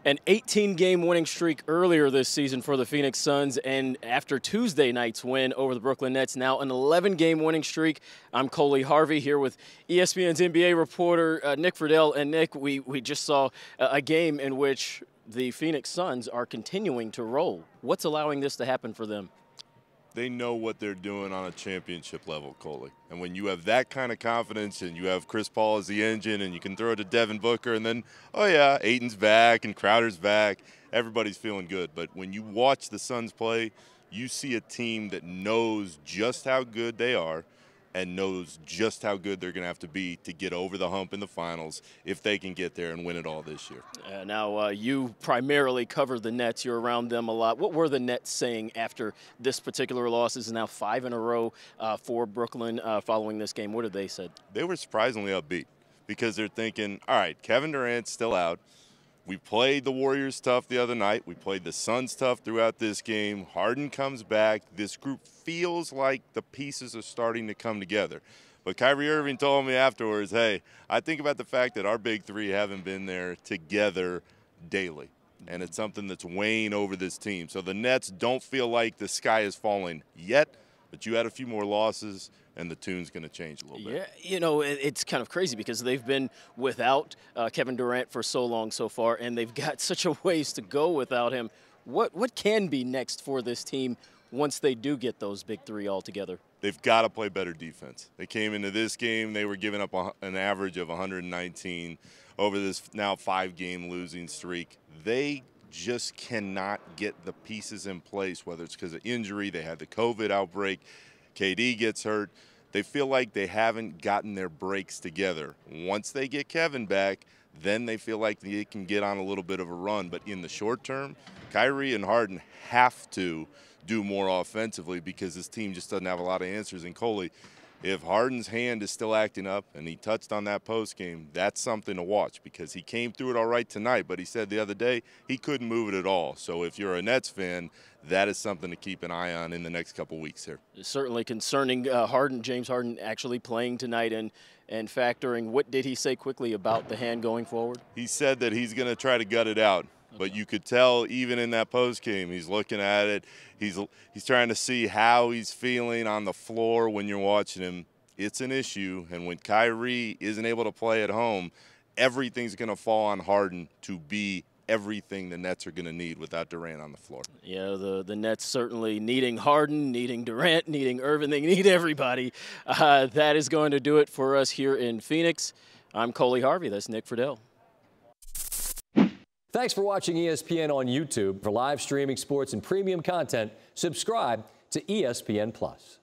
An 18-game winning streak earlier this season for the Phoenix Suns, and after Tuesday night's win over the Brooklyn Nets, now an 11-game winning streak. I'm Coley Harvey here with ESPN's NBA reporter Nick Friedell. And Nick, we just saw a game in which the Phoenix Suns are continuing to roll. What's allowing this to happen for them? They know what they're doing on a championship level, Coley. And when you have that kind of confidence and you have Chris Paul as the engine and you can throw it to Devin Booker and then, oh yeah, Ayton's back and Crowder's back, everybody's feeling good. But when you watch the Suns play, you see a team that knows just how good they are and knows just how good they're going to have to be to get over the hump in the finals if they can get there and win it all this year. Now, you primarily cover the Nets. You're around them a lot. What were the Nets saying after this particular loss? This is now 5 in a row for Brooklyn following this game. What did they say? They were surprisingly upbeat because they're thinking, all right, Kevin Durant's still out. We played the Warriors tough the other night. We played the Suns tough throughout this game. Harden comes back. This group feels like the pieces are starting to come together. But Kyrie Irving told me afterwards, hey, I think about the fact that our big three haven't been there together daily. And it's something that's weighing over this team. So the Nets don't feel like the sky is falling yet, but you had a few more losses, and the tune's going to change a little bit. Yeah, you know, it's kind of crazy because they've been without Kevin Durant for so long so far, and they've got such a ways to go without him. What can be next for this team once they do get those big three all together? They've got to play better defense. They came into this game, they were giving up an average of 119 over this now 5-game losing streak. They just cannot get the pieces in place, whether it's because of injury, they had the COVID outbreak, KD gets hurt. They feel like they haven't gotten their breaks together. Once they get Kevin back, then they feel like they can get on a little bit of a run. But in the short term, Kyrie and Harden have to do more offensively because this team just doesn't have a lot of answers. And Coley, if Harden's hand is still acting up, and he touched on that post game, that's something to watch because he came through it all right tonight, but he said the other day he couldn't move it at all. So if you're a Nets fan, that is something to keep an eye on in the next couple weeks here. Certainly concerning James Harden actually playing tonight and factoring. What did he say quickly about the hand going forward? He said that he's going to try to gut it out. But you could tell even in that post game, he's looking at it. He's trying to see how he's feeling on the floor when you're watching him. It's an issue, and when Kyrie isn't able to play at home, everything's going to fall on Harden to be everything the Nets are going to need without Durant on the floor. Yeah, the Nets certainly needing Harden, needing Durant, needing Irving. They need everybody. That is going to do it for us here in Phoenix. I'm Coley Harvey. That's Nick Friedell. Thanks for watching ESPN on YouTube. For live streaming sports and premium content, subscribe to ESPN+.